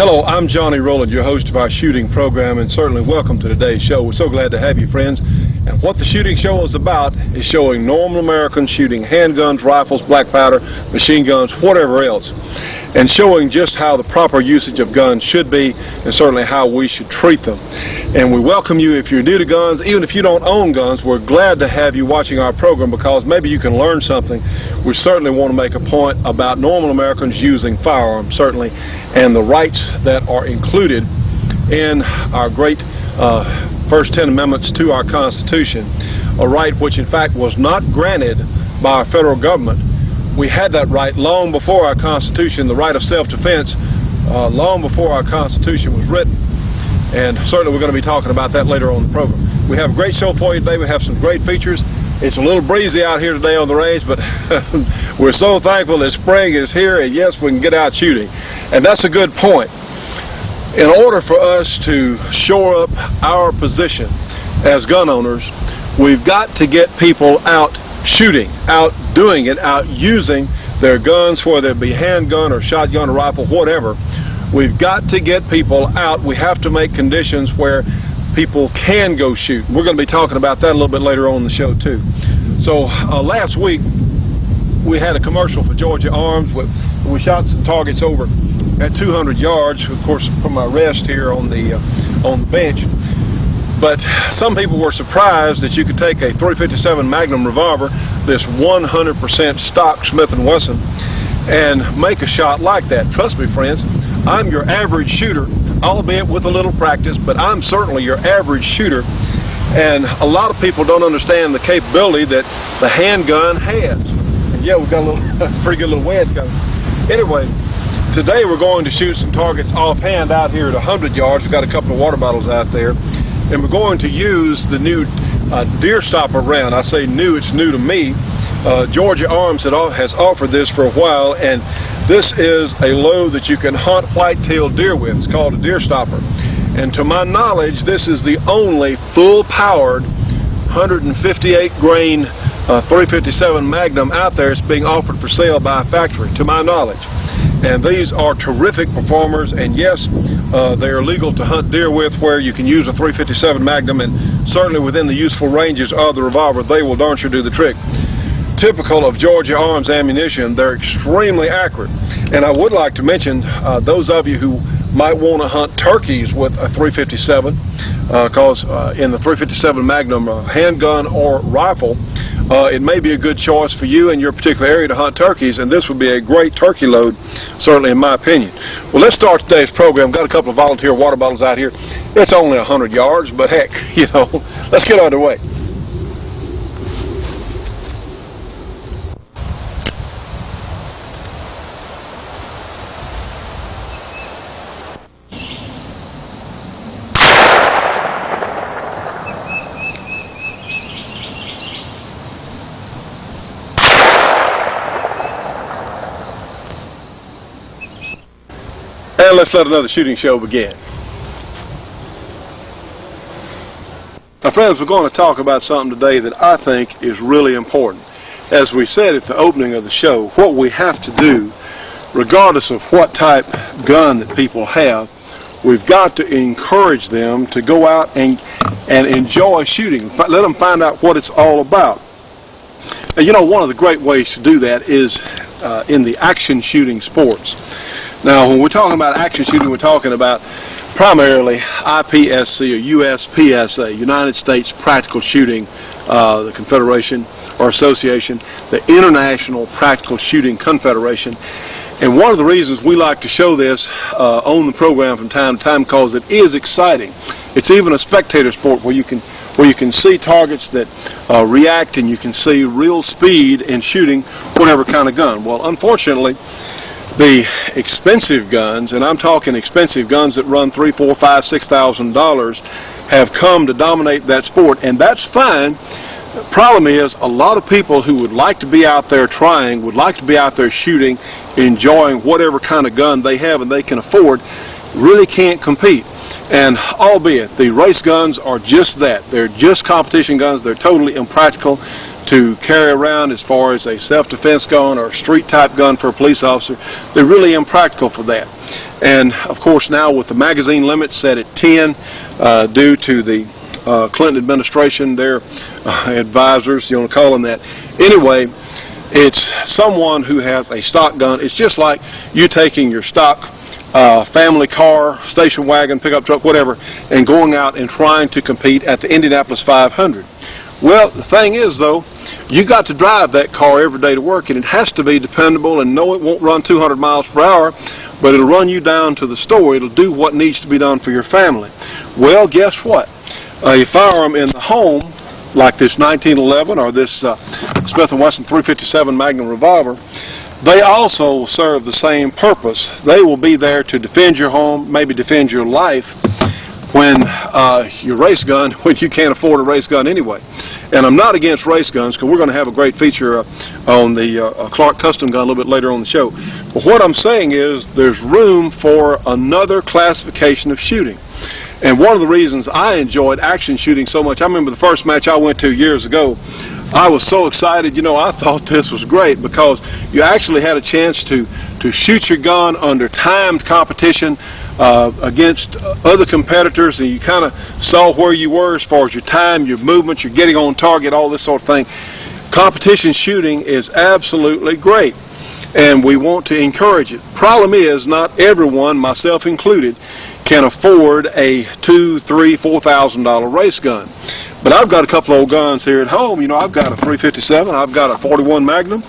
Hello, I'm Johnny Rowland, your host of our shooting program, and certainly welcome to today's show. We're so glad to have you, friends. And what the shooting show is about is showing normal Americans shooting handguns, rifles, black powder, machine guns, whatever else, and showing just how the proper usage of guns should be and certainly how we should treat them. And we welcome you if you're new to guns. Even if you don't own guns, we're glad to have you watching our program because maybe you can learn something. We certainly want to make a point about normal Americans using firearms, certainly, and the rights that are included in our great first 10 amendments to our Constitution, a right which in fact was not granted by our federal government. We had that right long before our Constitution, the right of self-defense, long before our Constitution was written. And certainly we're going to be talking about that later on in the program. We have a great show for you today. We have some great features. It's a little breezy out here today on the range, but we're so thankful that spring is here, and yes, we can get out shooting. And that's a good point. In order for us to shore up our position as gun owners, we've got to get people out shooting, out doing it, out using their guns, whether it be handgun or shotgun or rifle, whatever. We've got to get people out. We have to make conditions where people can go shoot. We're going to be talking about that a little bit later on in the show too. So last week we had a commercial for Georgia Arms. We shot some targets over at 200 yards, of course, from our rest here on the bench. But some people were surprised that you could take a .357 Magnum revolver, this 100% stock Smith & Wesson, and make a shot like that. Trust me, friends, I'm your average shooter, albeit with a little practice, but I'm certainly your average shooter. And a lot of people don't understand the capability that the handgun has. And yeah, we've got a little pretty good little wind coming. Anyway, today we're going to shoot some targets offhand out here at 100 yards. We've got a couple of water bottles out there. And we're going to use the new deer stopper round. I say new, it's new to me. Georgia Arms has offered this for a while, and this is a load that you can hunt white-tailed deer with. It's called a deer stopper. And to my knowledge, this is the only full-powered 158 grain .357 Magnum out there. It's being offered for sale by a factory, to my knowledge. And these are terrific performers, and yes, they are legal to hunt deer with, where you can use a .357 Magnum, and certainly within the useful ranges of the revolver, they will darn sure do the trick. Typical of Georgia Arms ammunition, they're extremely accurate. And I would like to mention those of you who might want to hunt turkeys with a .357, because in the .357 Magnum handgun or rifle, it may be a good choice for you in your particular area to hunt turkeys, and this would be a great turkey load, certainly in my opinion. Well, let's start today's program. Got a couple of volunteer water bottles out here. It's only 100 yards, but heck, you know, let's get underway. And let's let another shooting show begin. Now, friends, we're going to talk about something today that I think is really important. As we said at the opening of the show, what we have to do, regardless of what type gun that people have, we've got to encourage them to go out and enjoy shooting. Let them find out what it's all about. And you know, one of the great ways to do that is in the action shooting sports. Now, when we're talking about action shooting, we're talking about primarily IPSC or USPSA, United States Practical Shooting, the Confederation or Association, the International Practical Shooting Confederation. And one of the reasons we like to show this on the program from time to time, because it is exciting. It's even a spectator sport where you can see targets that react, and you can see real speed in shooting whatever kind of gun. Well, unfortunately, the expensive guns, and I'm talking expensive guns that run $3,000, $4,000, $5,000, $6,000, have come to dominate that sport, and that's fine. The problem is, a lot of people who would like to be out there trying, would like to be out there shooting, enjoying whatever kind of gun they have and they can afford, really can't compete. And albeit the race guns are just that, they're just competition guns, they're totally impractical to carry around as far as a self-defense gun or a street type gun for a police officer. They're really impractical for that. And of course now with the magazine limit set at 10 due to the Clinton administration, their advisors, you want to call them that. Anyway, it's someone who has a stock gun. It's just like you taking your stock family car, station wagon, pickup truck, whatever, and going out and trying to compete at the Indianapolis 500. Well, the thing is, though, you got to drive that car every day to work, and it has to be dependable, and no, it won't run 200 miles per hour, but it'll run you down to the store. It'll do what needs to be done for your family. Well, guess what? A firearm in the home, like this 1911 or this Smith & Wesson 357 Magnum revolver, they also serve the same purpose. They will be there to defend your home, maybe defend your life when your race gun, when you can't afford a race gun anyway. And I'm not against race guns, because we're going to have a great feature on the Clark custom gun a little bit later on the show. But what I'm saying is there's room for another classification of shooting. And one of the reasons I enjoyed action shooting so much, I remember the first match I went to years ago, I was so excited. You know, I thought this was great because you actually had a chance to shoot your gun under timed competition against other competitors, and you kind of saw where you were as far as your time, your movement, your getting on target, all this sort of thing. Competition shooting is absolutely great, and we want to encourage it. Problem is, not everyone, myself included, can afford a $2,000, $3,000, $4,000 race gun. But I've got a couple of old guns here at home. You know, I've got a 357, I've got a 41 Magnum,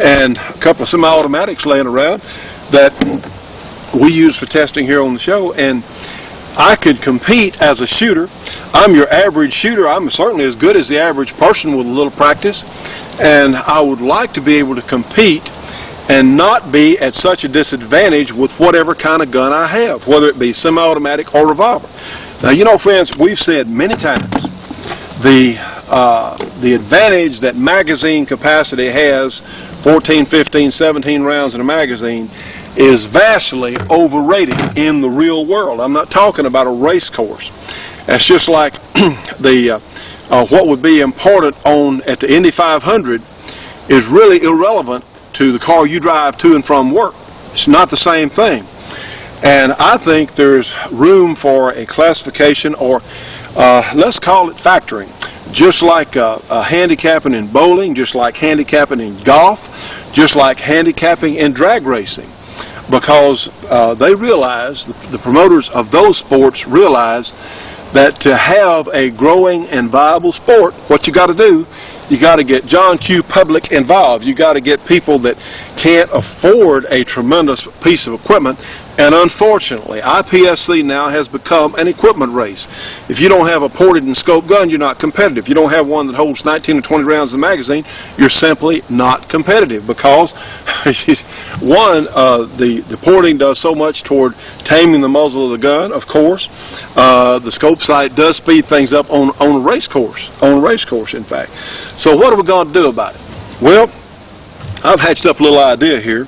and a couple of semi-automatics laying around that we use for testing here on the show, and I could compete as a shooter. I'm your average shooter. I'm certainly as good as the average person with a little practice, and I would like to be able to compete and not be at such a disadvantage with whatever kind of gun I have, whether it be semi-automatic or revolver. Now, you know, friends, we've said many times the advantage that magazine capacity has, 14, 15, 17 rounds in a magazine, is vastly overrated in the real world. I'm not talking about a race course. That's just like the what would be important at the Indy 500 is really irrelevant to the car you drive to and from work. It's not the same thing. And I think there's room for a classification, or let's call it factoring. Just like handicapping in bowling, just like handicapping in golf, just like handicapping in drag racing. Because they realize, the promoters of those sports realize that to have a growing and viable sport, what you got to do, you got to get John Q. Public involved. You got to get people that can't afford a tremendous piece of equipment. And unfortunately, IPSC now has become an equipment race. If you don't have a ported and scope gun, you're not competitive. If you don't have one that holds 19 or 20 rounds in the magazine, you're simply not competitive, because one, the porting does so much toward taming the muzzle of the gun, of course. The scope sight does speed things up on a race course, in fact. So what are we going to do about it? Well, I've hatched up a little idea here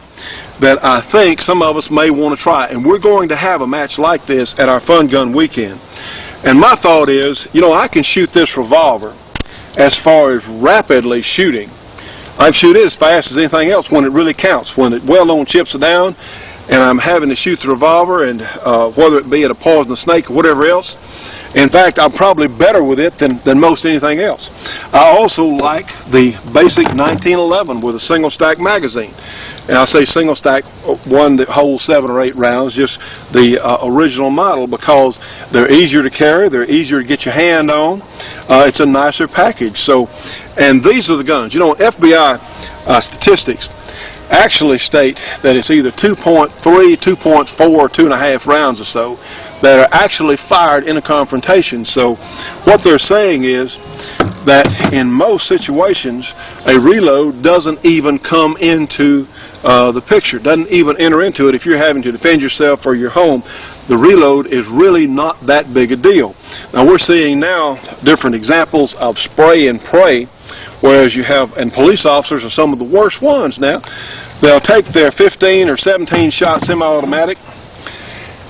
that I think some of us may want to try, and we're going to have a match like this at our Fun Gun Weekend. And my thought is, you know, I can shoot this revolver as far as rapidly shooting. I can shoot it as fast as anything else when it really counts, when it well-known chips are down and I'm having to shoot the revolver, and whether it be at a poisonous snake or whatever else. In fact, I'm probably better with it than most anything else. I also like the basic 1911 with a single stack magazine. And I say single stack, one that holds 7 or 8 rounds, just the original model, because they're easier to carry, they're easier to get your hand on. It's a nicer package. So, and these are the guns. You know, FBI statistics actually state that it's either 2.3, 2.4, or 2.5 rounds or so that are actually fired in a confrontation. So what they're saying is that in most situations, a reload doesn't even come into the picture, doesn't even enter into it. If you're having to defend yourself or your home, the reload is really not that big a deal. Now we're seeing now different examples of spray and pray, whereas you have, and police officers are some of the worst ones now. They'll take their 15 or 17 shot semi-automatic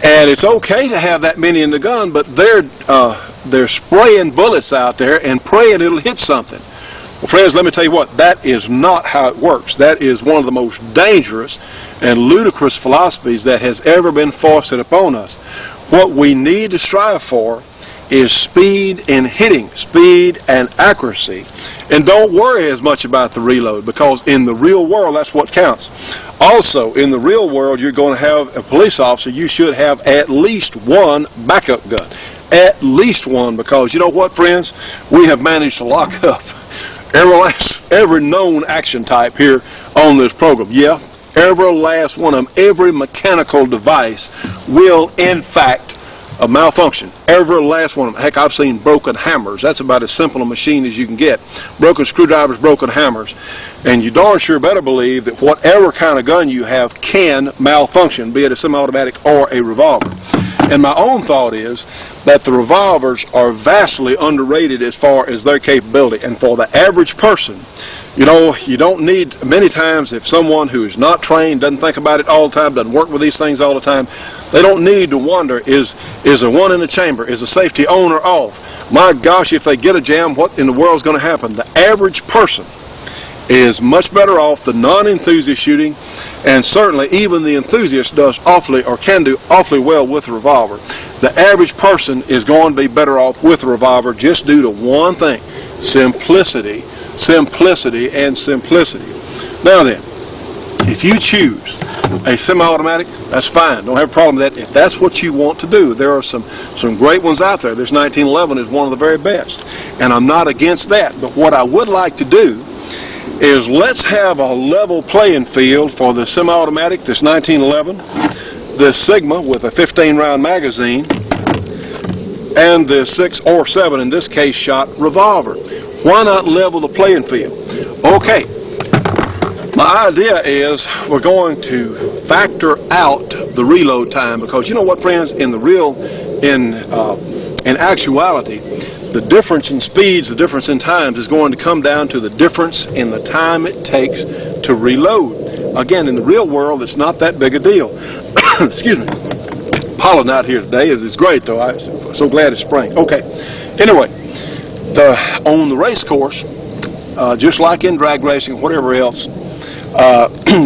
And it's okay to have that many in the gun, but they're spraying bullets out there and praying it'll hit something. Well, friends, let me tell you what, that is not how it works. That is one of the most dangerous and ludicrous philosophies that has ever been foisted upon us. What we need to strive for is speed in hitting, speed and accuracy. And don't worry as much about the reload, because in the real world, that's what counts. Also, in the real world, you're going to have a police officer, you should have at least one backup gun. At least one, because you know what, friends? We have managed to lock up every known action type here on this program. Yeah, every last one of them, every mechanical device will, in fact, malfunction. Every last one of them. Heck, I've seen broken hammers. That's about as simple a machine as you can get. Broken screwdrivers, broken hammers. And you darn sure better believe that whatever kind of gun you have can malfunction, be it a semi-automatic or a revolver. And my own thought is that the revolvers are vastly underrated as far as their capability. And for the average person, you know, you don't need, many times if someone who is not trained, doesn't think about it all the time, doesn't work with these things all the time, they don't need to wonder, is there one in the chamber? Is the safety on or off? My gosh, if they get a jam, what in the world is going to happen? The average person is much better off, the non-enthusiast shooting, and certainly even the enthusiast does awfully, or can do awfully well with a revolver. The average person is going to be better off with a revolver just due to one thing: simplicity, simplicity, and simplicity. Now then, if you choose a semi-automatic, that's fine. Don't have a problem with that. If that's what you want to do, there are some great ones out there. This 1911 is one of the very best, and I'm not against that. But what I would like to do is let's have a level playing field for the semi-automatic, this 1911, this Sigma with a 15-round magazine, and the 6 or 7, in this case, shot revolver. Why not level the playing field? Okay, my idea is we're going to factor out the reload time, because you know what, friends, in actuality, the difference in speeds, the difference in times is going to come down to the difference in the time it takes to reload. Again, in the real world, it's not that big a deal. Excuse me. Pollen out here today is great, though. I'm so glad it's spring. Okay. Anyway, on the race course, just like in drag racing or whatever else,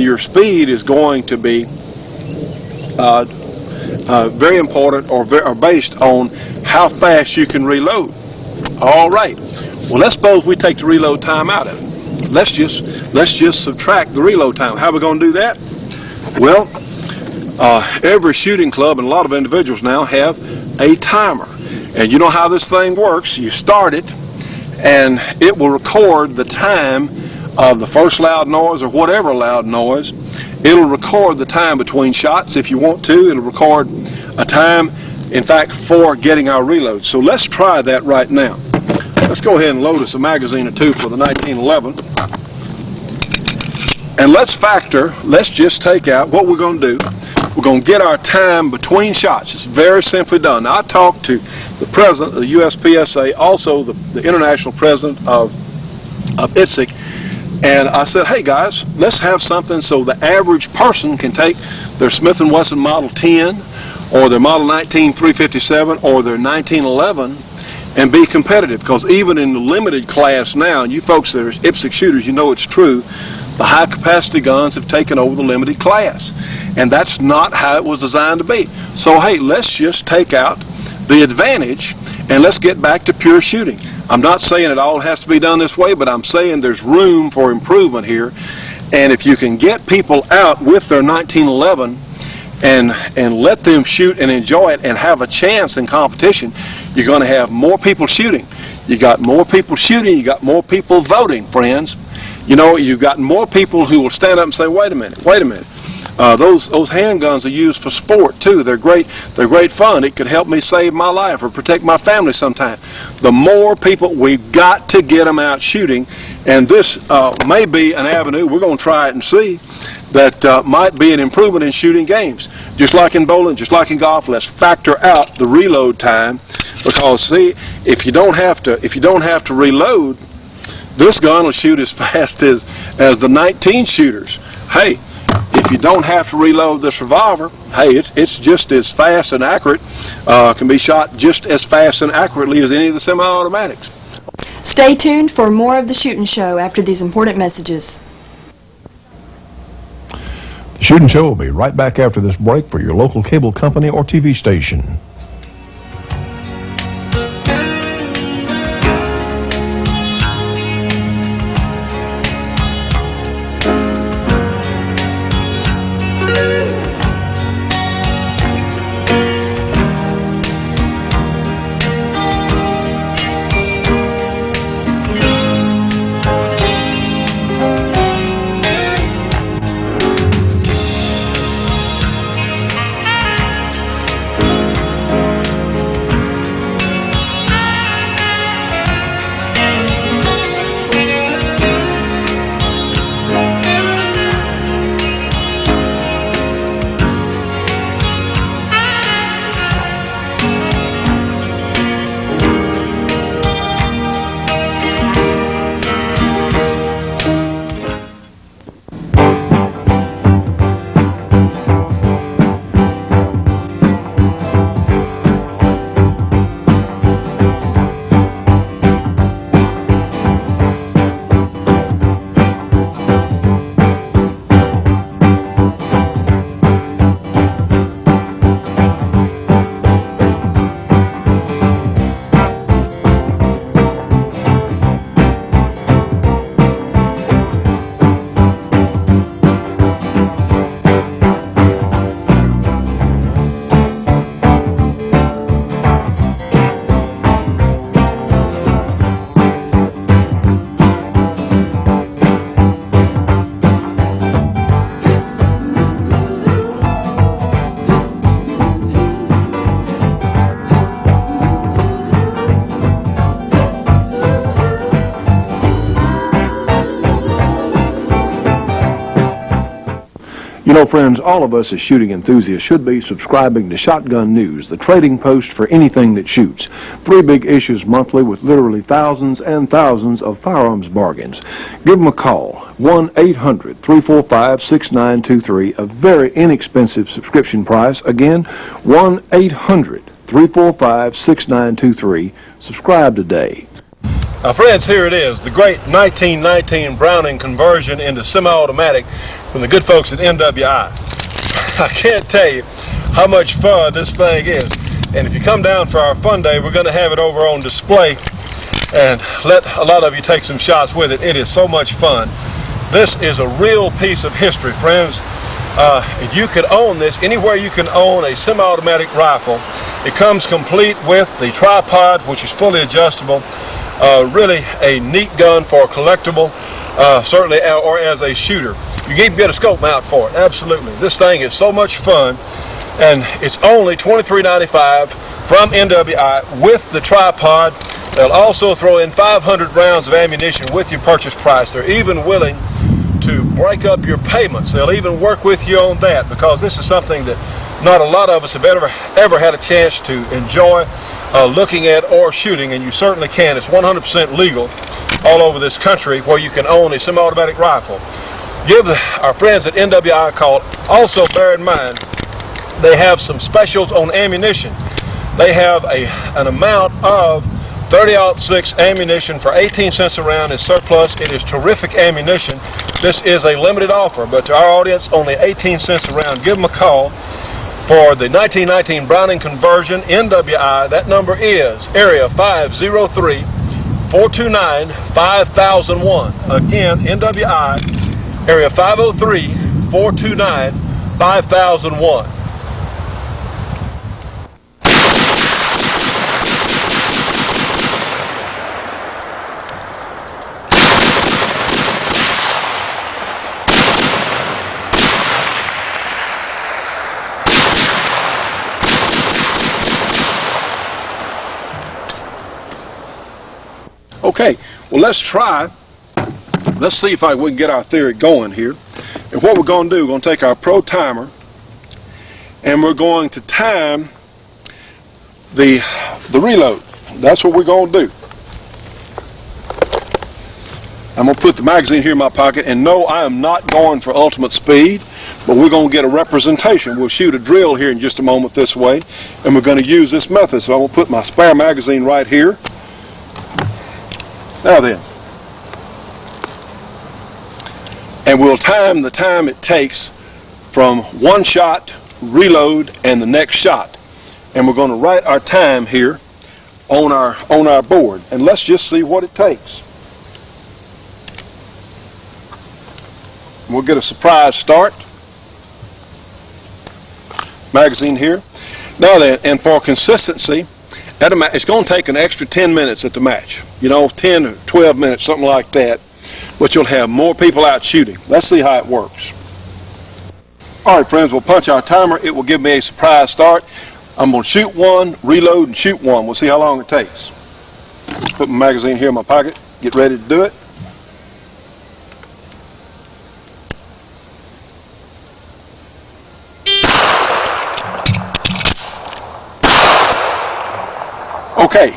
your speed is going to be very important, or based on how fast you can reload. All right. Well, let's suppose we take the reload time out of it. Let's just subtract the reload time. How are we going to do that? Well, every shooting club and a lot of individuals now have a timer. And you know how this thing works. You start it, and it will record the time of the first loud noise or whatever loud noise. It'll record the time between shots if you want to. It'll record a time, in fact, for getting our reload. So let's try that right now. Let's go ahead and load us a magazine or two for the 1911. And let's just take out what we're going to do. We're going to get our time between shots. It's very simply done. Now, I talked to the president of the USPSA, also the international president of ITSEC, and I said, hey guys, let's have something so the average person can take their Smith & Wesson Model 10 or their Model 19 357 or their 1911 and be competitive. Because even in the limited class now, and you folks that are IPSC shooters, you know it's true, the high capacity guns have taken over the limited class. And that's not how it was designed to be. So hey, let's just take out the advantage and let's get back to pure shooting. I'm not saying it all has to be done this way, but I'm saying there's room for improvement here. And if you can get people out with their 1911 and let them shoot and enjoy it and have a chance in competition, you're going to have more people shooting. You got more people shooting, you got more people voting, friends. You know, you've got more people who will stand up and say, wait a minute. Those handguns are used for sport too. They're great fun. It could help me save my life or protect my family sometime. The more people, we've got to get them out shooting, and this may be an avenue. We're going to try it and see. That might be an improvement in shooting games. Just like in bowling, just like in golf, let's factor out the reload time, because see, if you don't have to reload, this gun will shoot as fast as the 19 shooters. Hey, if you don't have to reload this revolver, hey, it's just as fast and accurate, can be shot just as fast and accurately as any of the semi-automatics. Stay tuned for more of the Shootin' Show after these important messages. The Shootin' Show will be right back after this break for your local cable company or TV station. You know, friends, all of us as shooting enthusiasts should be subscribing to Shotgun News, the trading post for anything that shoots. 3 big issues monthly with literally thousands and thousands of firearms bargains. Give them a call, 1-800-345-6923, a very inexpensive subscription price. Again, 1-800-345-6923. Subscribe today. Friends, here it is, the great 1919 Browning conversion into semi-automatic from the good folks at MWI. I can't tell you how much fun this thing is. And if you come down for our fun day, we're going to have it over on display and let a lot of you take some shots with it. It is so much fun. This is a real piece of history, friends. You can own this anywhere you can own a semi-automatic rifle. It comes complete with the tripod, which is fully adjustable. Really a neat gun for a collectible, certainly, or as a shooter. You can even get a scope mount for it, absolutely. This thing is so much fun, and it's only $23.95 from NWI with the tripod. They'll also throw in 500 rounds of ammunition with your purchase price. They're even willing to break up your payments. They'll even work with you on that, because this is something that not a lot of us have ever had a chance to enjoy looking at or shooting, and you certainly can. It's 100% legal all over this country where you can own a semi-automatic rifle. Give our friends at NWI a call. Also, bear in mind, they have some specials on ammunition. They have an amount of 30-06 ammunition for 18 cents a round is surplus. It is terrific ammunition. This is a limited offer, but to our audience, only 18 cents a round. Give them a call for the 1919 Browning conversion. NWI, that number is area 503-429-5001. Again, NWI, area 503-429-5001. Okay, well, let's see if we can get our theory going here. And what we're going to do, we're going to take our Pro Timer and we're going to time the reload. That's what we're going to do. I'm going to put the magazine here in my pocket, and no, I am not going for ultimate speed, but we're going to get a representation. We'll shoot a drill here in just a moment this way, and we're going to use this method. So I'm going to put my spare magazine right here. Now then, and we'll time the time it takes from one shot, reload, and the next shot. And we're going to write our time here on our board, and let's just see what it takes. We'll get a surprise start. Magazine here. Now then, and for consistency, it's going to take an extra 10 minutes at the match. 10 or 12 minutes, something like that. But you'll have more people out shooting. Let's see how it works. All right, friends, we'll punch our timer. It will give me a surprise start. I'm going to shoot one, reload, and shoot one. We'll see how long it takes. Put my magazine here in my pocket. Get ready to do it. Okay.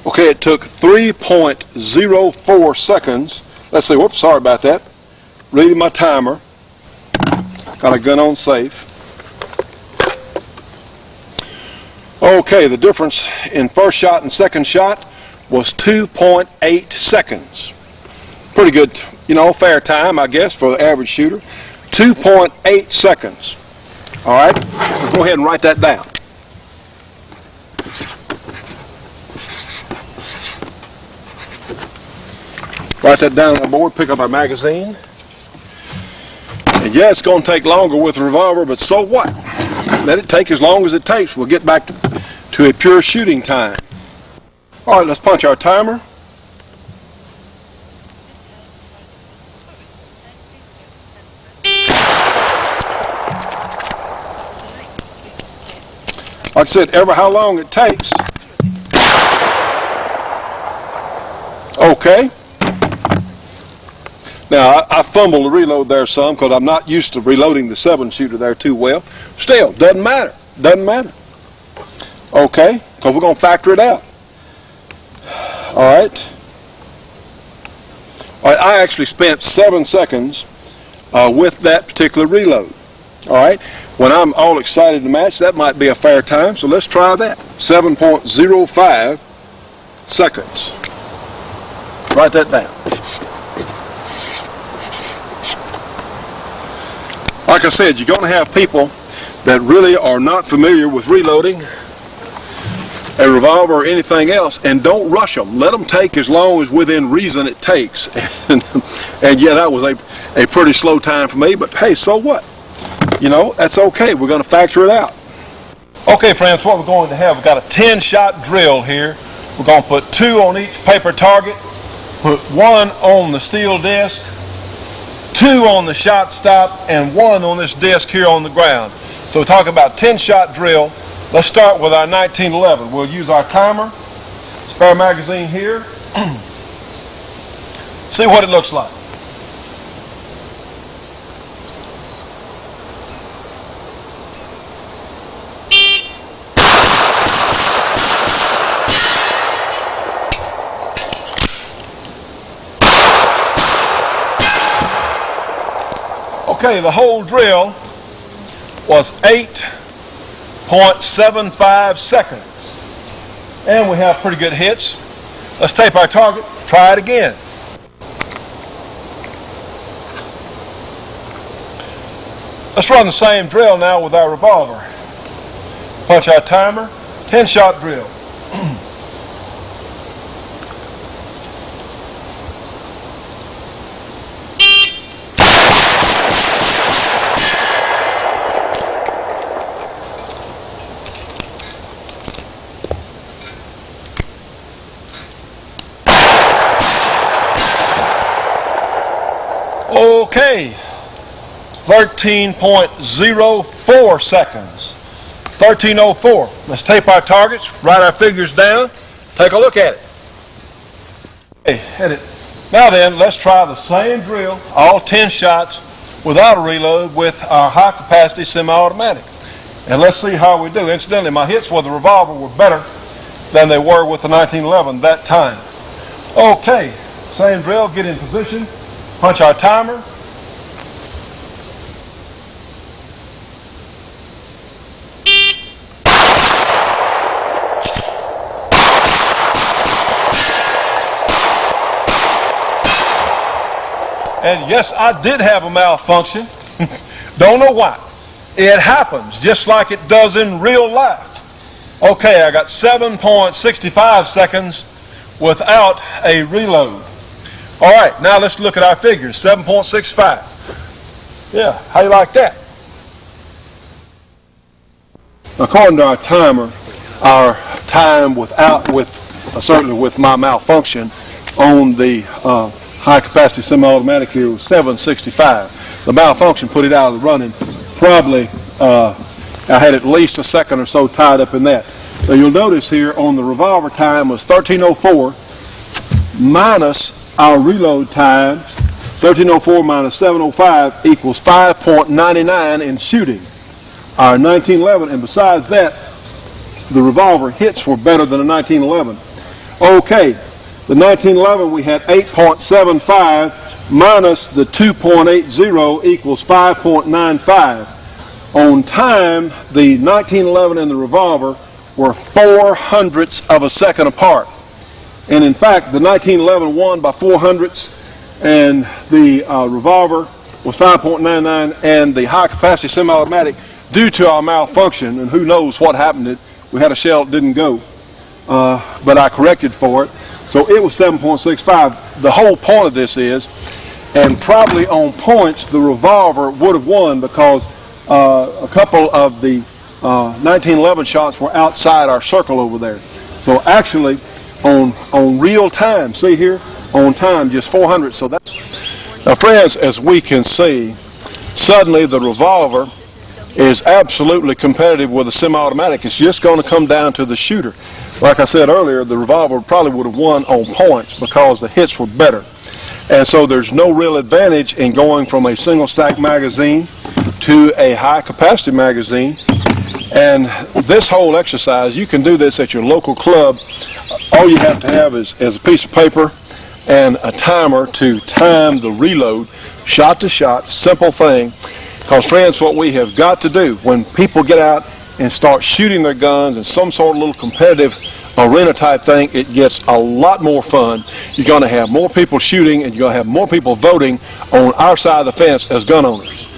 Okay, it took 3.04 seconds. Let's see, whoops, sorry about that. Reading my timer. Got a gun on safe. Okay, the difference in first shot and second shot was 2.8 seconds. Pretty good, fair time, I guess, for the average shooter. 2.8 seconds. All right, we'll go ahead and write that down. Write that down on the board, pick up our magazine. And yeah, it's going to take longer with a revolver, but so what? Let it take as long as it takes. We'll get back to a pure shooting time. All right, let's punch our timer. Like I said, how long it takes. Okay. Now, I fumbled the reload there some because I'm not used to reloading the 7-shooter there too well. Still, doesn't matter. Doesn't matter. Okay, because we're going to factor it out. All right. All right, I actually spent 7 seconds with that particular reload. All right. When I'm all excited to match, that might be a fair time, so let's try that. 7.05 seconds. Write that down. Like I said, you're going to have people that really are not familiar with reloading a revolver or anything else, and don't rush them. Let them take as long as within reason it takes. And yeah, that was a pretty slow time for me, but hey, so what? That's okay. We're going to factor it out. Okay, friends, what we're going to have, we've got a 10-shot drill here. We're going to put 2 on each paper target, put 1 on the steel disc, 2 on the shot stop, and 1 on this disc here on the ground. So we're talking about 10-shot drill. Let's start with our 1911. We'll use our timer, spare magazine here. See what it looks like. Okay, the whole drill was 8.75 seconds. And we have pretty good hits. Let's tape our target, try it again. Let's run the same drill now with our revolver. Punch our timer, 10-shot drill. Okay, 13.04 seconds. 13.04. Let's tape our targets, write our figures down, take a look at it. Okay, hit it. Now then, let's try the same drill, all 10 shots, without a reload with our high-capacity semi-automatic. and let's see how we do. Incidentally, my hits with the revolver were better than they were with the 1911 that time. Okay, same drill, get in position, punch our timer. And yes, I did have a malfunction. Don't know why. It happens just like it does in real life. Okay, I got 7.65 seconds without a reload. All right, now let's look at our figures. 7.65. Yeah, how you like that? According to our timer, our time certainly with my malfunction on the high capacity semi-automatic here was 7.65. The malfunction put it out of the running. Probably I had at least a second or so tied up in that. So you'll notice here on the revolver time was 13.04 minus our reload time. 13.04 minus 7.05 equals 5.99 in shooting. Our 1911, and besides that, the revolver hits were better than the 1911. Okay, the 1911 we had 8.75 minus the 2.80 equals 5.95. On time, the 1911 and the revolver were 0.04 of a second apart. And in fact, the 1911 won by 0.04, and the revolver was 5.99, and the high capacity semi-automatic, due to our malfunction, and who knows what happened, we had a shell that didn't go, but I corrected for it. So it was 7.65. The whole point of this is, and probably on points, the revolver would have won because a couple of the 1911 shots were outside our circle over there. So actually, on real time, see here, on time, just 400. So that. Now, friends, as we can see, suddenly the revolver is absolutely competitive with a semi-automatic. It's just going to come down to the shooter. Like I said earlier, the revolver probably would have won on points because the hits were better. And so there's no real advantage in going from a single stack magazine to a high capacity magazine. And this whole exercise, you can do this at your local club. All you have to have is a piece of paper and a timer to time the reload, shot to shot, simple thing. Because friends, what we have got to do when people get out and start shooting their guns in some sort of little competitive arena type thing, it gets a lot more fun. You're going to have more people shooting, and you're going to have more people voting on our side of the fence as gun owners.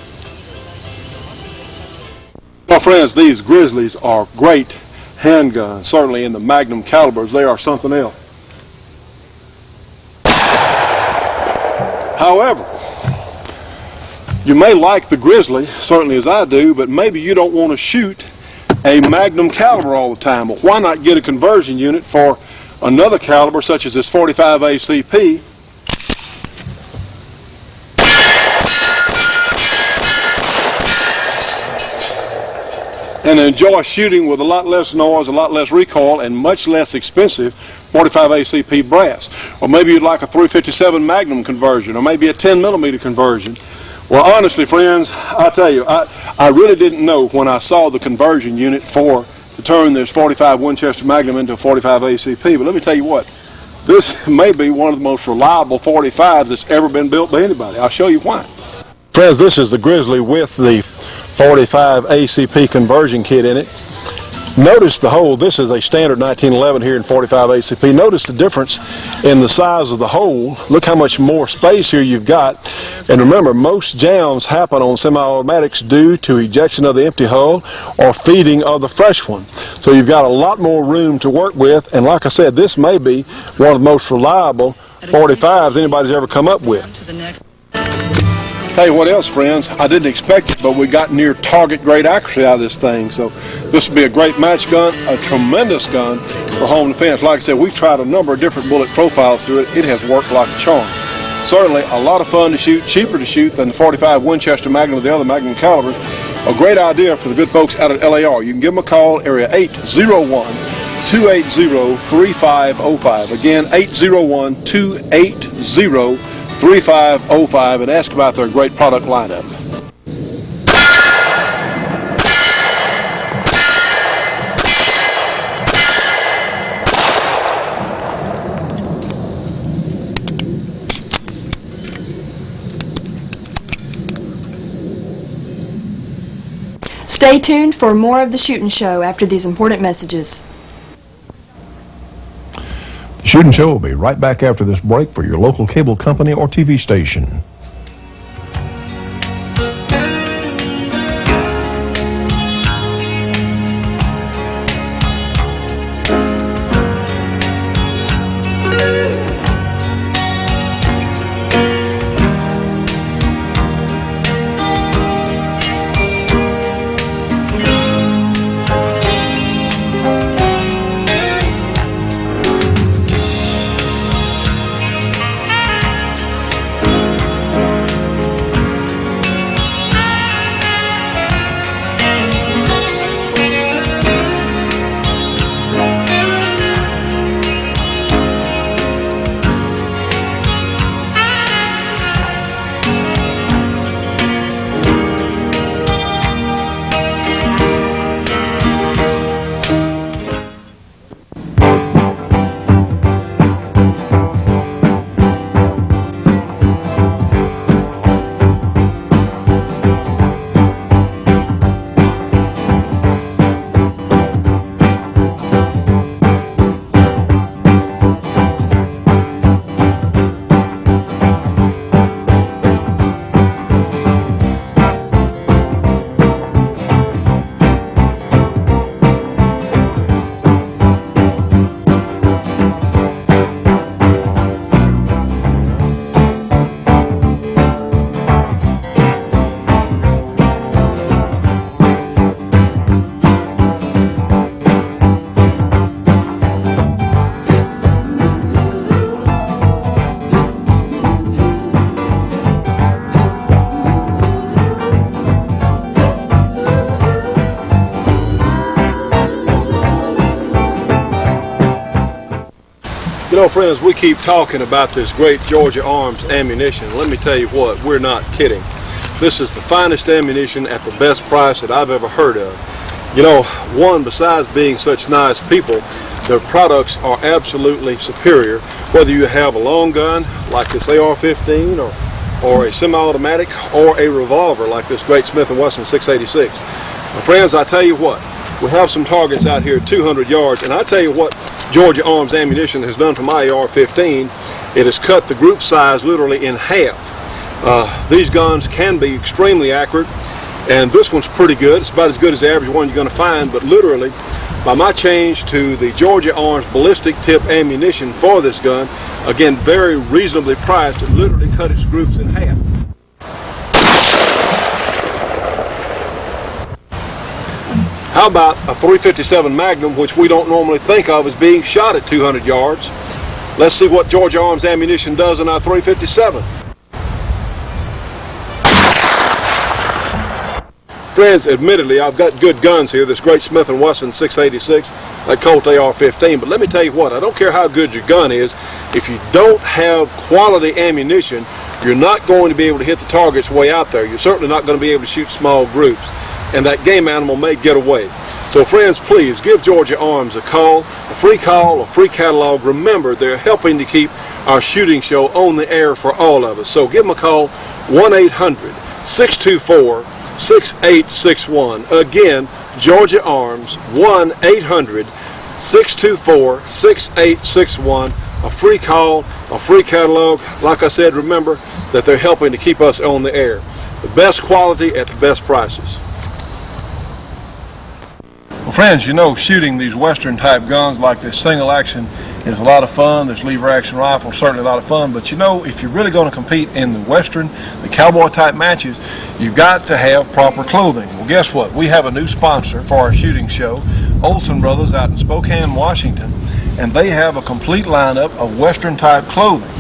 Well, friends, these Grizzlies are great handguns. Certainly in the Magnum calibers, they are something else. However, you may like the Grizzly, certainly as I do, but maybe you don't want to shoot a Magnum caliber all the time. Well, why not get a conversion unit for another caliber such as this 45 ACP? And enjoy shooting with a lot less noise, a lot less recoil, and much less expensive 45 ACP brass. Or maybe you'd like a 357 Magnum conversion, or maybe a 10 millimeter conversion. Well, honestly, friends, I tell you, I really didn't know when I saw the conversion unit to turn this 45 Winchester Magnum into a 45 ACP. But let me tell you what, this may be one of the most reliable 45s that's ever been built by anybody. I'll show you why. Friends, this is the Grizzly with the 45 ACP conversion kit in it. Notice the hole. This is a standard 1911 here in 45 ACP. Notice the difference in the size of the hole. Look how much more space here you've got. And remember, most jams happen on semi-automatics due to ejection of the empty hull or feeding of the fresh one. So you've got a lot more room to work with. And like I said, this may be one of the most reliable 45s anybody's ever come up with. Tell you what else, friends, I didn't expect it, but we got near target grade accuracy out of this thing. So this will be a great match gun, a tremendous gun for home defense. Like I said, we've tried a number of different bullet profiles through it. It has worked like a charm. Certainly a lot of fun to shoot, cheaper to shoot than the 45 Winchester Magnum or the other Magnum calibers. A great idea for the good folks out at LAR. You can give them a call, area 801-280-3505. Again, 801-280-3505, and ask about their great product lineup. Stay tuned for more of the Shootin' Show after these important messages. The Shootin' Show will be right back after this break for your local cable company or TV station. You know, friends, we keep talking about this great Georgia Arms ammunition. Let me tell you what, we're not kidding. This is the finest ammunition at the best price that I've ever heard of. You know, one, besides being such nice people, their products are absolutely superior. Whether you have a long gun like this AR-15 or a semi-automatic or a revolver like this great Smith & Wesson 686. Now, friends, I tell you what, we have some targets out here at 200 yards, and I tell you what Georgia Arms ammunition has done for my AR-15. It has cut the group size literally in half. These guns can be extremely accurate, and this one's pretty good. It's about as good as the average one you're going to find, but literally, by my change to the Georgia Arms ballistic tip ammunition for this gun, again, very reasonably priced, it literally cut its groups in half. How about a .357 Magnum, which we don't normally think of as being shot at 200 yards? Let's see what Georgia Arms ammunition does in our .357. Friends, admittedly, I've got good guns here, this great Smith & Wesson 686, that Colt AR-15, but let me tell you what, I don't care how good your gun is, if you don't have quality ammunition, you're not going to be able to hit the targets way out there. You're certainly not going to be able to shoot small groups, and that game animal may get away. So friends, please give Georgia Arms a call, a free catalog. Remember, they're helping to keep our shooting show on the air for all of us. So give them a call, 1-800-624-6861. Again, Georgia Arms, 1-800-624-6861. A free call, a free catalog. Like I said, remember that they're helping to keep us on the air. The best quality at the best prices. Well, friends, you know, shooting these Western type guns like this single action is a lot of fun. This lever action rifle is certainly a lot of fun, but you know, if you're really going to compete in the Western, the cowboy type matches, you've got to have proper clothing. Well, guess what? We have a new sponsor for our shooting show, Olson Brothers out in Spokane, Washington, and they have a complete lineup of Western type clothing,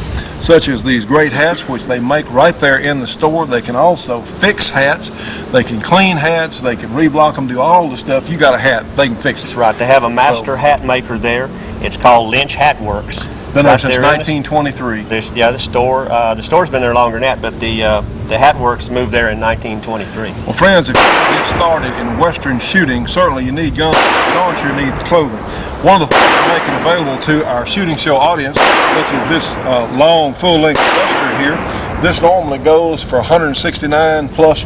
such as these great hats, which they make right there in the store. They can also fix hats, they can clean hats, they can reblock them, do all the stuff. You got a hat, they can fix it. That's right. They have a master hat maker there. It's called Lynch Hat Works. Been there since 1923. The store's been there longer than that, but the Hat Works moved there in 1923. Well, friends, if you get started in Western shooting, certainly you need guns, but you need the clothing. One of the things we're making available to our shooting show audience, such as this long full-length duster here, this normally goes for $169 plus.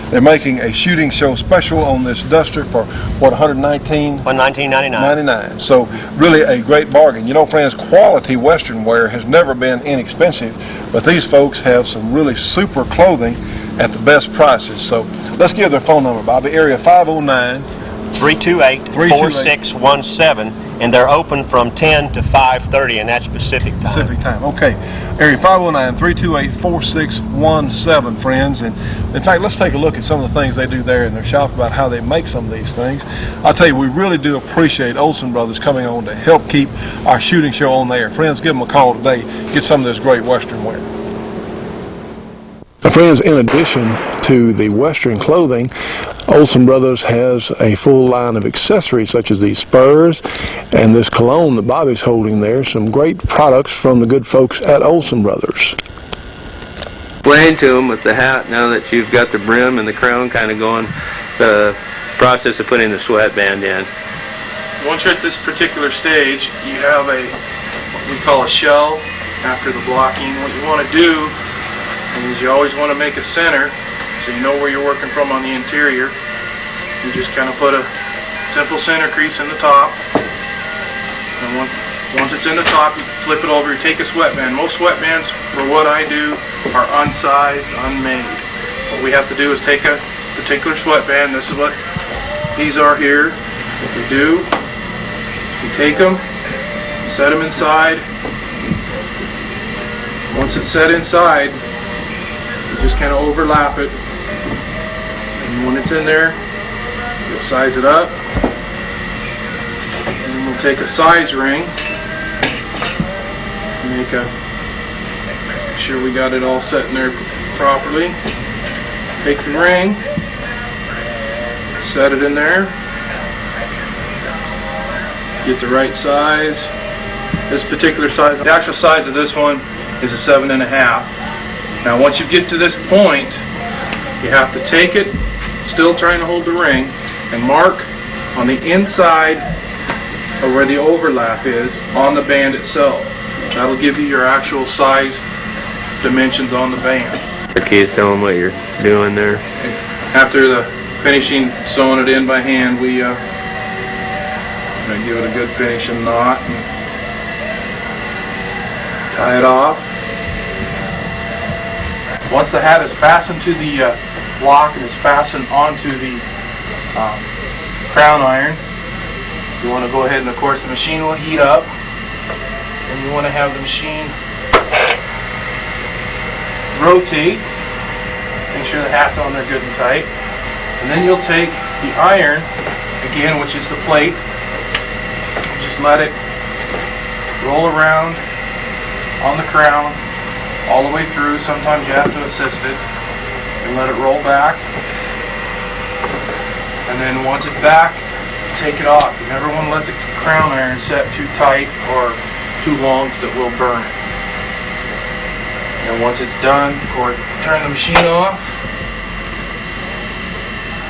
They're making a shooting show special on this duster for what, $119? $119.99. So really a great bargain. You know, friends, quality Western wear has never been inexpensive, but these folks have some really super clothing at the best prices. So let's give their phone number, Bobby. Area 509-328-4617, and they're open from 10 to 5:30, and that's Pacific time. Pacific time. Okay. Area 509-328-4617, friends. And in fact, let's take a look at some of the things they do there in their shop about how they make some of these things. I'll tell you, we really do appreciate Olsen Brothers coming on to help keep our shooting show on the air. Friends, give them a call today. Get some of this great Western wear. Now, friends, in addition to the Western clothing, Olsen Brothers has a full line of accessories such as these spurs and this cologne that Bobby's holding there. Some great products from the good folks at Olsen Brothers. Explain to them with the hat, now that you've got the brim and the crown kind of going, the process of putting the sweatband in. Once you're at this particular stage, you have what we call a shell after the blocking. What you want to do is you always want to make a center so you know where you're working from on the interior. You just kind of put a simple center crease in the top, and once it's in the top, you flip it over, you take a sweatband. Most sweatbands, for what I do, are unsized, unmade. What we have to do is take a particular sweatband. This is what these are here. What we do, we take them, set them inside. Once it's set inside, just kind of overlap it, and when it's in there, you'll size it up, and then we'll take a size ring, make sure we got it all set in there properly. Take the ring, set it in there, get the right size. This particular size, the actual size of this one is a 7.5. Now once you get to this point, you have to take it, still trying to hold the ring, and mark on the inside of where the overlap is on the band itself. That'll give you your actual size dimensions on the band. Keith, tell them what you're doing there. After the finishing sewing it in by hand, we give it a good finishing knot and tie it off. Once the hat is fastened to the block and is fastened onto the crown iron, you want to go ahead and, of course, the machine will heat up, and you want to have the machine rotate, make sure the hat's on there good and tight, and then you'll take the iron, again, which is the plate, and just let it roll around on the crown all the way through. Sometimes you have to assist it and let it roll back, and then once it's back, take it off. You never want to let the crown iron set too tight or too long because it will burn it. And once it's done, of course, turn the machine off,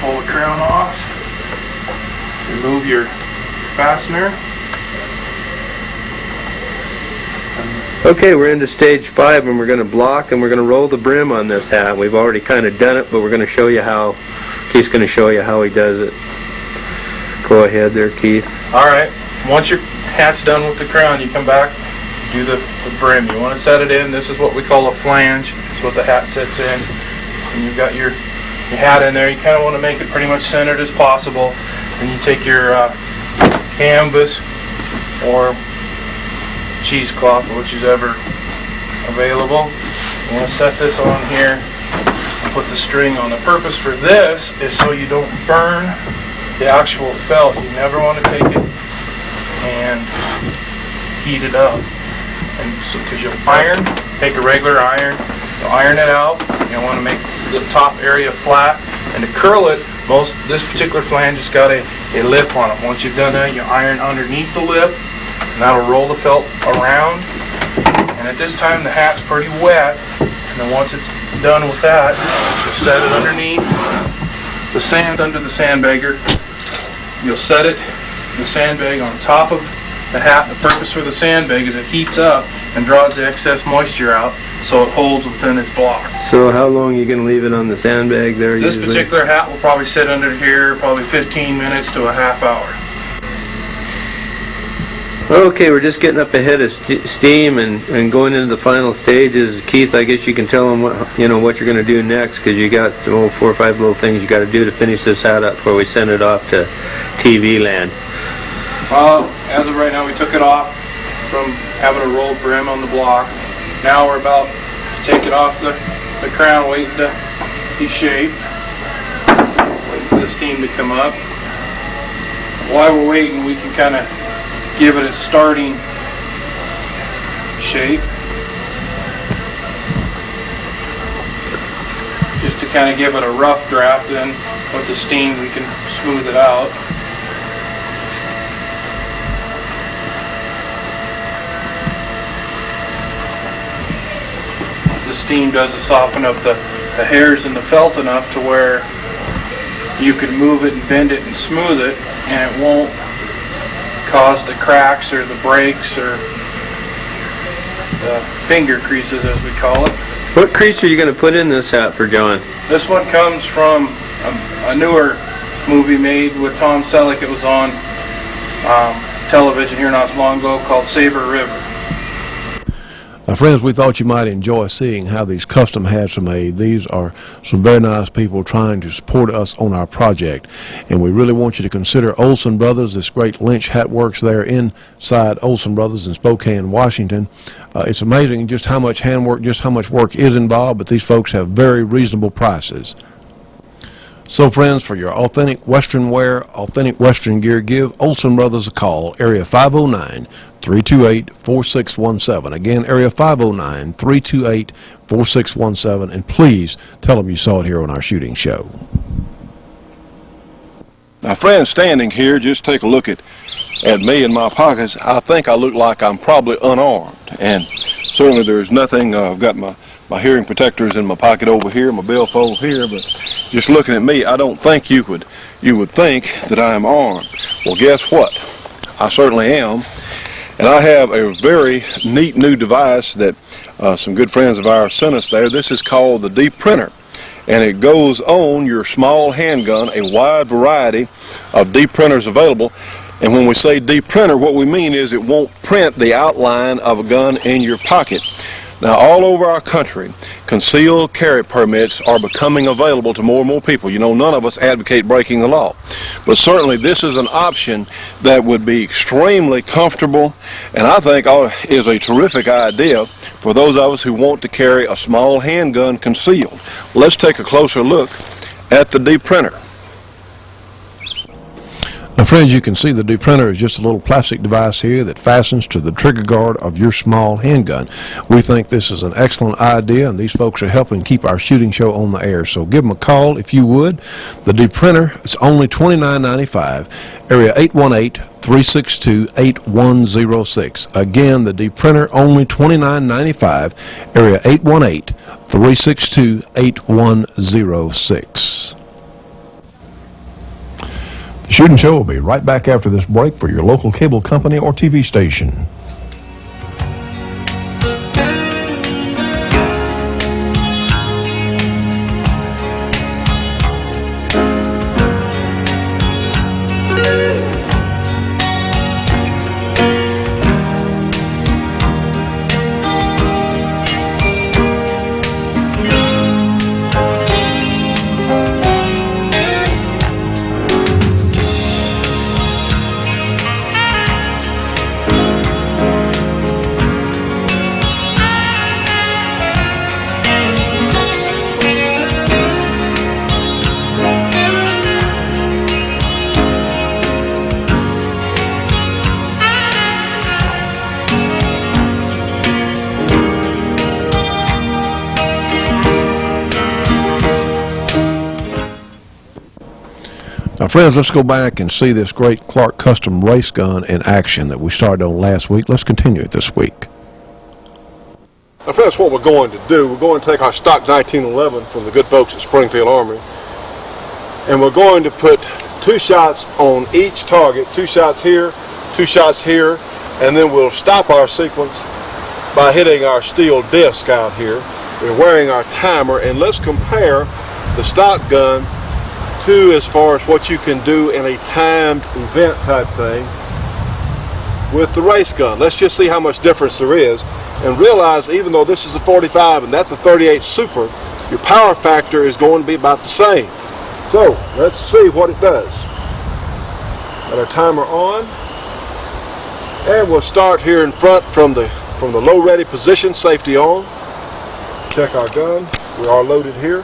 pull the crown off, remove your fastener. Okay, we're into stage 5, and we're going to block and we're going to roll the brim on this hat. We've already kind of done it, but we're going to show you how. Keith's going to show you how he does it. Go ahead there, Keith. Alright, once your hat's done with the crown, you come back, do the brim. You want to set it in. This is what we call a flange. It's what the hat sits in. And you've got your hat in there. You kind of want to make it pretty much centered as possible. Then you take your canvas or cheesecloth, which is ever available. You want to set this on here and put the string on. The purpose for this is so you don't burn the actual felt. You never want to take it and heat it up. And so, because you'll iron, take a regular iron, you'll iron it out. You want to make the top area flat, and to curl it, this particular flange has got a lip on it. Once you've done that, you iron underneath the lip, and that'll roll the felt around. And at this time, the hat's pretty wet. And then once it's done with that, you'll set it underneath the sand under the sandbagger. You'll set it the sandbag on top of the hat. The purpose for the sandbag is it heats up and draws the excess moisture out so it holds within its block. So how long are you going to leave it on the sandbag there This usually? particular hat will probably sit under here probably 15 minutes to a half hour. Okay, we're just getting up ahead of steam and going into the final stages. Keith, I guess you can tell them what what you're going to do next, because you got 4 or 5 little things you got to do to finish this hat up before we send it off to TV land. As of right now, we took it off from having a rolled brim on the block. Now we're about to take it off the crown, waiting to be shaped. Waiting for the steam to come up. While we're waiting, we can kind of give it its starting shape. Just to kind of give it a rough draft, then with the steam we can smooth it out. What the steam does is soften up the hairs in the felt enough to where you can move it and bend it and smooth it, and it won't cause the cracks or the breaks or the finger creases, as we call it. What crease are you going to put in this hat for John? This one comes from a newer movie made with Tom Selleck. It was on television here not so long ago, called Saber River. Now, friends, we thought you might enjoy seeing how these custom hats are made. These are some very nice people trying to support us on our project, and we really want you to consider Olson Brothers, this great Lynch Hat Works there inside Olson Brothers in Spokane, Washington. It's amazing just how much handwork, just how much work is involved, but these folks have very reasonable prices. So, friends, for your authentic Western wear, authentic Western gear, give Olson Brothers a call, area 509-328-4617. Again, area 509-328-4617, and please tell them you saw it here on our shooting show. Now, friends, standing here, just take a look at me and my pockets. I think I look like I'm probably unarmed, and certainly there's nothing. I've got my hearing protectors in my pocket over here, my billfold here, but just looking at me, I don't think you would think that I am armed. Well, guess what? I certainly am, and I have a very neat new device that some good friends of ours sent us there. This is called the Deep Printer, and it goes on your small handgun, a wide variety of deep printers available. And when we say deep printer, what we mean is it won't print the outline of a gun in your pocket. Now, all over our country, concealed carry permits are becoming available to more and more people. You know, none of us advocate breaking the law, but certainly this is an option that would be extremely comfortable, and I think is a terrific idea for those of us who want to carry a small handgun concealed. Let's take a closer look at the Deep Printer. Now, friends, you can see the Deep Printer is just a little plastic device here that fastens to the trigger guard of your small handgun. We think this is an excellent idea, and these folks are helping keep our shooting show on the air. So give them a call if you would. The Deep Printer is only $29.95, area 818-362-8106. Again, the Deep Printer only $29.95, area 818-362-8106. The Shooting Show will be right back after this break for your local cable company or TV station. Now, friends, let's go back and see this great Clark Custom race gun in action that we started on last week. Let's continue it this week. Now, friends, what we're going to do, we're going to take our stock 1911 from the good folks at Springfield Armory, and we're going to put 2 2 shots on each target, 2 shots here, 2 shots here, and then we'll stop our sequence by hitting our steel disc out here. We're wearing our timer, and let's compare the stock gun to as far as what you can do in a timed event type thing with the race gun. Let's just see how much difference there is, and realize even though this is a 45 and that's a 38 Super, your power factor is going to be about the same. So let's see what it does. Got our timer on, and we'll start here in front from the low ready position, safety on. Check our gun. We are loaded here.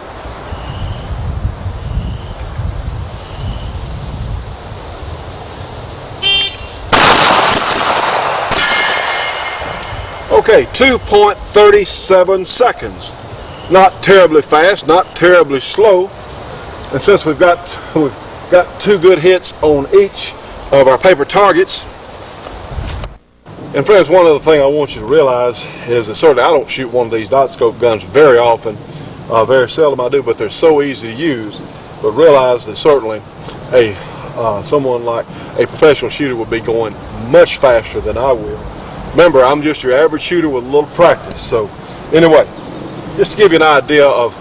Okay, 2.37 seconds. Not terribly fast, not terribly slow. And since we've got 2 good hits on each of our paper targets. And friends, one other thing I want you to realize is that certainly I don't shoot one of these dot scope guns very often. Very seldom I do, but they're so easy to use. But realize that certainly someone like a professional shooter would be going much faster than I will. Remember, I'm just your average shooter with a little practice. So anyway, just to give you an idea of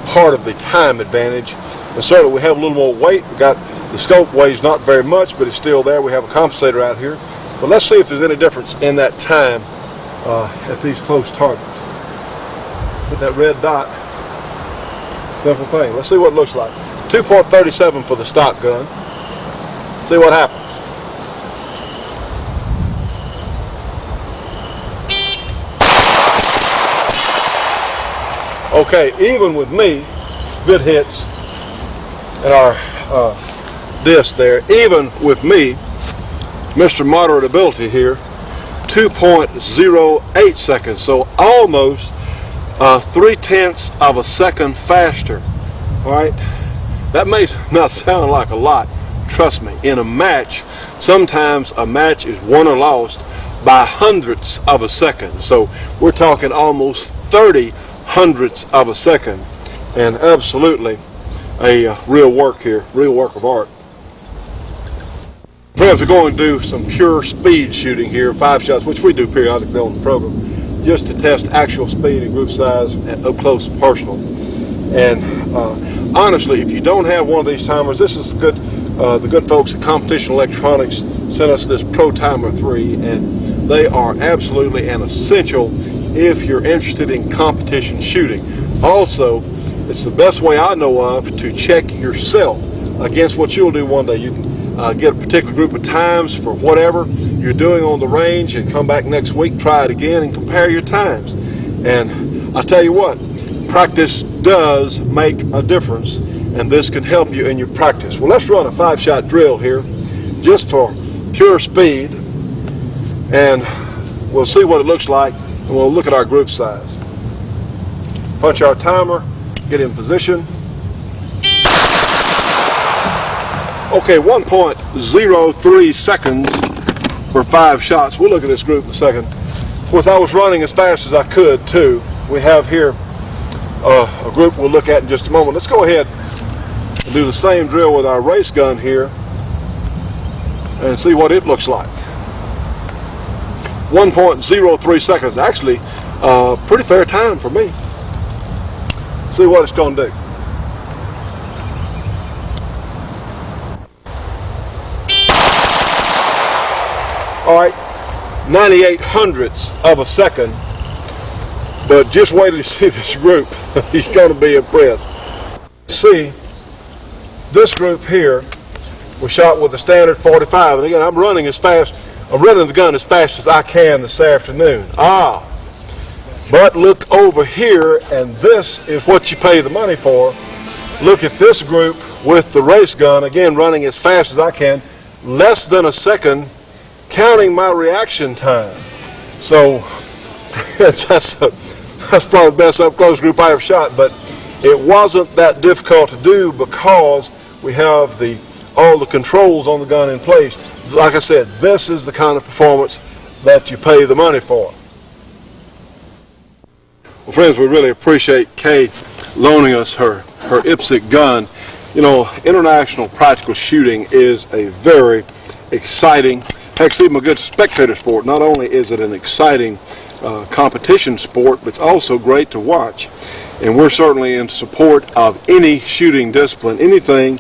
part of the time advantage, and certainly we have a little more weight. We got the scope weighs not very much, but it's still there. We have a compensator out here. But let's see if there's any difference in that time at these close targets. Hit that red dot. Simple thing. Let's see what it looks like. 2.37 for the stock gun. See what happens. Okay, even with me, good hits in our disc there, even with me, Mr. Moderate Ability here, 2.08 seconds, so almost 3/10 of a second faster. All right, that may not sound like a lot. Trust me, in a match, sometimes a match is won or lost by hundredths of a second. So we're talking almost 30 hundredths of a second, and absolutely a real work here, real work of art. Friends, we're going to do some pure speed shooting here, 5 shots, which we do periodically on the program, just to test actual speed and group size up close and personal. And honestly, if you don't have one of these timers, this is good. The good folks at Competition Electronics sent us this Pro Timer 3, and they are absolutely an essential if you're interested in competition shooting. Also, it's the best way I know of to check yourself against what you'll do one day. You can get a particular group of times for whatever you're doing on the range, and come back next week, try it again, and compare your times. And I tell you what, practice does make a difference, and this can help you in your practice. Well, let's run a 5-shot drill here just for pure speed, and we'll see what it looks like, and we'll look at our group size. Punch our timer, get in position. Okay, 1.03 seconds for 5 shots. We'll look at this group in a second. Of course, I was running as fast as I could too. We have here a group we'll look at in just a moment. Let's go ahead and do the same drill with our race gun here and see what it looks like. 1.03 seconds, actually pretty fair time for me. See what it's going to do. All right, 98 hundredths of a second, but just wait till you see this group. You're going to be impressed. See, this group here was shot with a standard 45, and again, I'm running the gun as fast as I can this afternoon. But look over here, and this is what you pay the money for. Look at this group with the race gun, again, running as fast as I can, less than a second, counting my reaction time. So that's probably the best up close group I ever shot, but it wasn't that difficult to do because we have all the controls on the gun in place. Like I said, this is the kind of performance that you pay the money for. Well, friends, we really appreciate Kay loaning us her IPSC gun, You know, international practical shooting is a very exciting, heck, even a good spectator sport. Not only is it an exciting competition sport, but it's also great to watch. And we're certainly in support of any shooting discipline, anything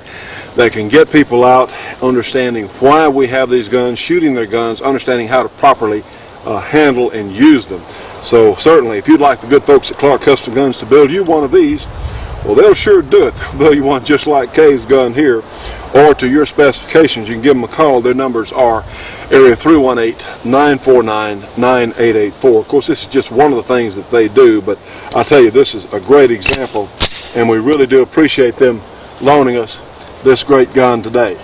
that can get people out understanding why we have these guns, shooting their guns, understanding how to properly handle and use them. So certainly, if you'd like the good folks at Clark Custom Guns to build you one of these, well, they'll sure do it. They'll build you one just like Kay's gun here, or to your specifications. You can give them a call. Their numbers are area 318-949-9884. Of course, this is just one of the things that they do, but I'll tell you, this is a great example, and we really do appreciate them loaning us this great gun today.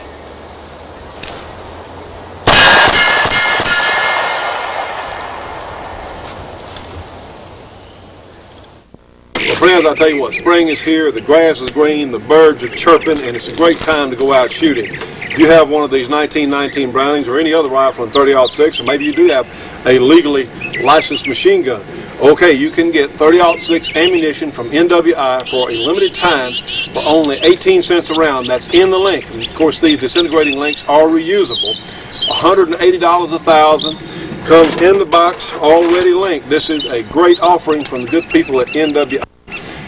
Friends, I'll tell you what, spring is here, the grass is green, the birds are chirping, and it's a great time to go out shooting. If you have one of these 1919 Brownings or any other rifle in 30-06, or maybe you do have a legally licensed machine gun, okay, you can get 30-06 ammunition from NWI for a limited time for only 18 cents a round. That's in the link. And of course, these disintegrating links are reusable. $180 a thousand. Comes in the box already linked. This is a great offering from the good people at NWI.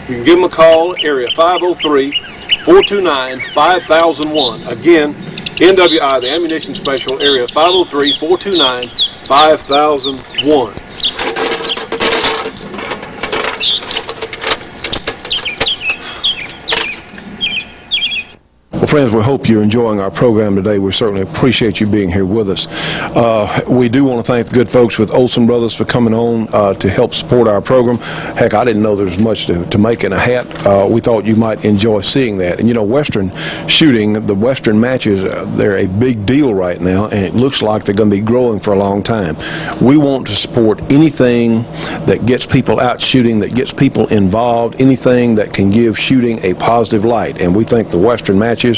You can give them a call, area 503-429-5001. Again, NWI, the ammunition special, area 503-429-5001. Well, friends, we hope you're enjoying our program today. We certainly appreciate you being here with us. We do want to thank the good folks with Olsen Brothers for coming on to help support our program. Heck, I didn't know there was much to make in a hat. We thought you might enjoy seeing that. And you know, Western shooting, the Western matches, they're a big deal right now, and it looks like they're going to be growing for a long time. We want to support anything that gets people out shooting, that gets people involved, anything that can give shooting a positive light. And we think the Western matches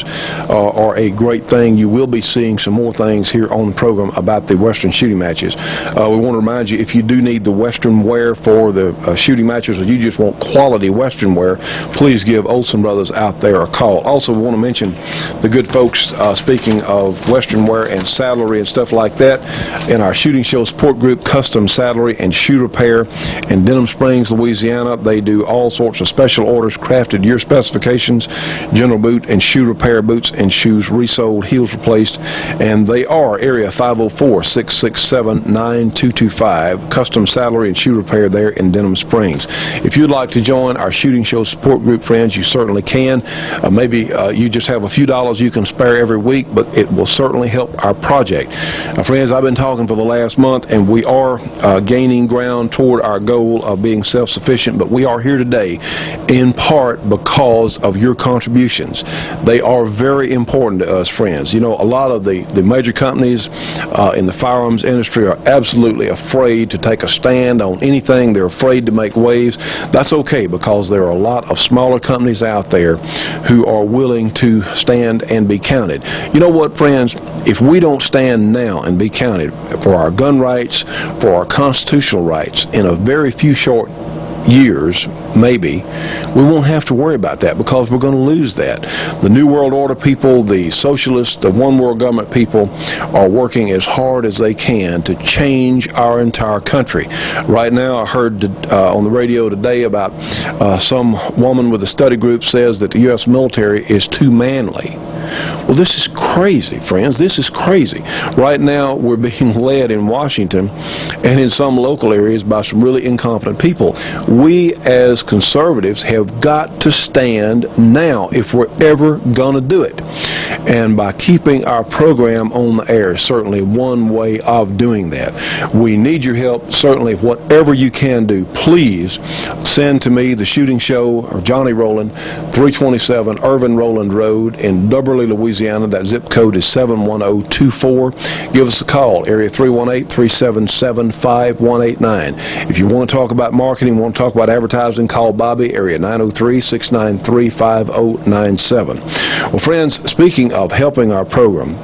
are a great thing. You will be seeing some more things here on the program about the Western shooting matches. We want to remind you, if you do need the Western wear for the shooting matches, or you just want quality Western wear, please give Olsen Brothers out there a call. Also, we want to mention the good folks, speaking of Western wear and saddlery and stuff like that, in our Shooting Show Support Group, Custom Saddlery and Shoe Repair in Denham Springs, Louisiana. They do all sorts of special orders crafted to your specifications, general boot and shoe repair, boots and shoes resoled, heels replaced, and they are area 504-667-9225, Custom Saddlery and Shoe Repair there in Denham Springs. If you'd like to join our Shooting Show Support Group, friends, you certainly can. Maybe you just have a few dollars you can spare every week, but it will certainly help our project. Friends, I've been talking for the last month, and we are gaining ground toward our goal of being self-sufficient, but we are here today in part because of your contributions. They are very important to us, friends. You know, a lot of the major companies in the firearms industry are absolutely afraid to take a stand on anything. They're afraid to make waves. That's okay, because there are a lot of smaller companies out there who are willing to stand and be counted. You know what, friends? If we don't stand now and be counted for our gun rights, for our constitutional rights, in a very few short years, maybe, we won't have to worry about that, because we're going to lose that. The New World Order people, the socialists, the one world government people are working as hard as they can to change our entire country. Right now, I heard on the radio today about some woman with a study group says that the U.S. military is too manly. Well, this is crazy, friends. This is crazy. Right now, we're being led in Washington and in some local areas by some really incompetent people. We, as conservatives, have got to stand now if we're ever going to do it. And by keeping our program on the air is certainly one way of doing that. We need your help. Certainly, whatever you can do, please send to me, The Shooting Show, or Johnny Rowland, 327 Irvin Rowland Road in Dubberly, Louisiana. That zip code is 71024. Give us a call, area 318-377-5189. If you want to talk about marketing, want to talk about advertising, call Bobby, area 903-693-5097. Well, friends, speaking of helping our program,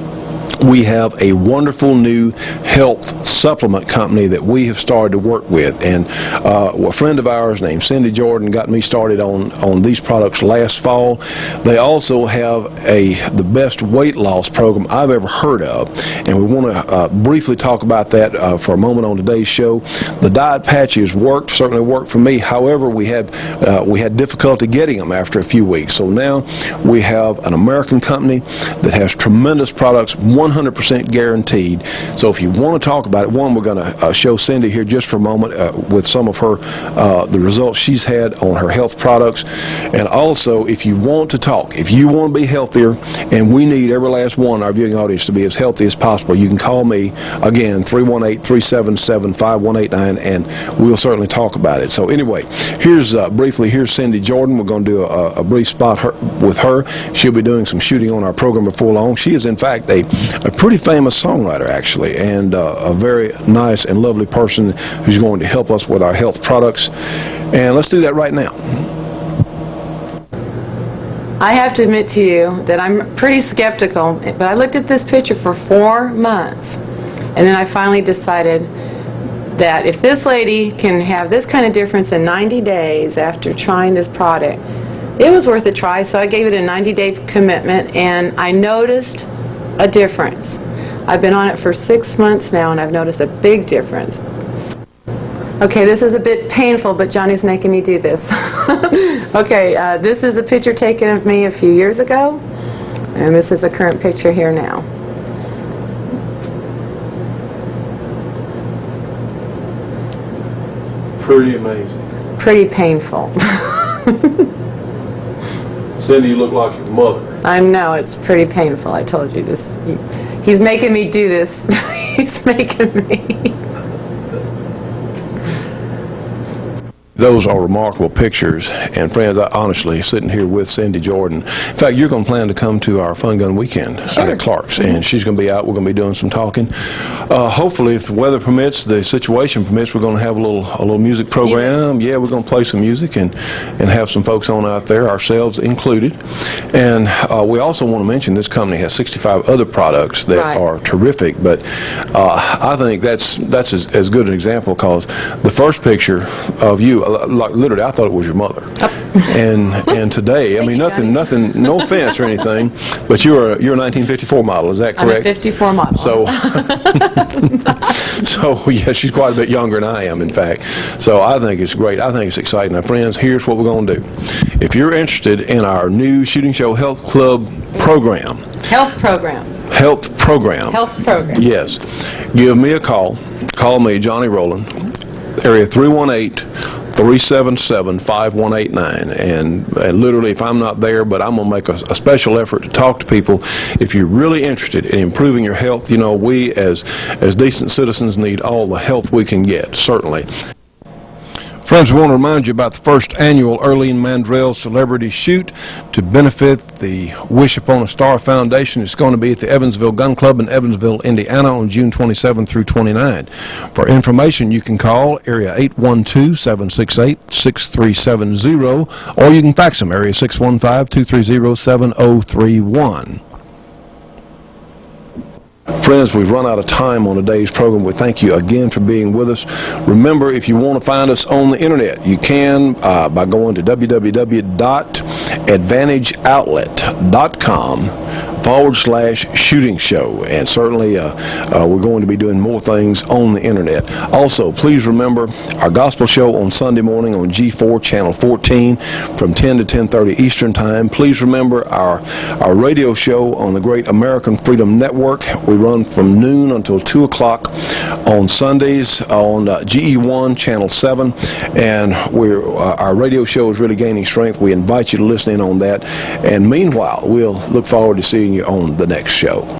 we have a wonderful new health supplement company that we have started to work with, and a friend of ours named Cindy Jordan got me started on these products last fall. They also have the best weight loss program I've ever heard of, and we want to briefly talk about that for a moment on today's show. The diet patches certainly worked for me. However, we had difficulty getting them after a few weeks, so now we have an American company that has tremendous products, 100% guaranteed. So if you want to talk about it, we're going to show Cindy here just for a moment with some of her the results she's had on her health products. And also, if you want to talk, if you want to be healthier, and we need every last one of our viewing audience to be as healthy as possible, you can call me again, 318-377-5189, and we'll certainly talk about it. So anyway, here's Cindy Jordan. We're going to do a brief spot with her. She'll be doing some shooting on our program before long. She is in fact a pretty famous songwriter, actually, and a very nice and lovely person who's going to help us with our health products. And let's do that right now. I have to admit to you that I'm pretty skeptical, but I looked at this picture for 4 months, and then I finally decided that if this lady can have this kind of difference in 90 days after trying this product, it was worth a try. So I gave it a 90-day commitment, and I noticed a difference. I've been on it for 6 months now, and I've noticed a big difference. Okay, this is a bit painful, but Johnny's making me do this. Okay, this is a picture taken of me a few years ago, and this is a current picture here now. Pretty amazing. Pretty painful. Cindy, you look like your mother. I know, it's pretty painful. I told you this. He's making me do this. He's making me. Those are remarkable pictures, and friends, I honestly, sitting here with Cindy Jordan. In fact, you're going to plan to come to our Fun Gun Weekend out at Clark's, and she's going to be out. We're going to be doing some talking. Hopefully, if the weather permits, the situation permits, we're going to have a little music program. Yeah, we're going to play some music and have some folks on out there, ourselves included. And we also want to mention this company has 65 other products that are terrific, but I think that's as good an example, because the first picture of you, like literally, I thought it was your mother. And today, I mean, nothing, no offense or anything, but you're a 1954 model. Is that correct? I'm a 54 model. So yeah, she's quite a bit younger than I am, in fact. So I think it's great. I think it's exciting. Now, friends, here's what we're going to do. If you're interested in our new Shooting Show Health Club program. Health program. Yes. Give me a call. Call me, Johnny Rowland. Area 318-377-5189, and literally, if I'm not there, but I'm going to make a special effort to talk to people. If you're really interested in improving your health, you know, we as decent citizens need all the health we can get, certainly. Friends, we want to remind you about the first annual Earlene Mandrell Celebrity Shoot to benefit the Wish Upon a Star Foundation. It's going to be at the Evansville Gun Club in Evansville, Indiana on June 27 through 29. For information, you can call area 812-768-6370, or you can fax them, area 615-230-7031. Friends, we've run out of time on today's program. We thank you again for being with us. Remember, if you want to find us on the internet, you can by going to www.advantageoutlet.com/shooting show, and certainly we're going to be doing more things on the internet. Also, please remember our gospel show on Sunday morning on G4 channel 14 from 10 to 10:30 Eastern time. Please remember our radio show on the Great American Freedom Network. We run from noon until 2 o'clock on Sundays on GE1 channel 7, and our radio show is really gaining strength. We invite you to listen in on that, and meanwhile, we'll look forward to seeing you on the next show.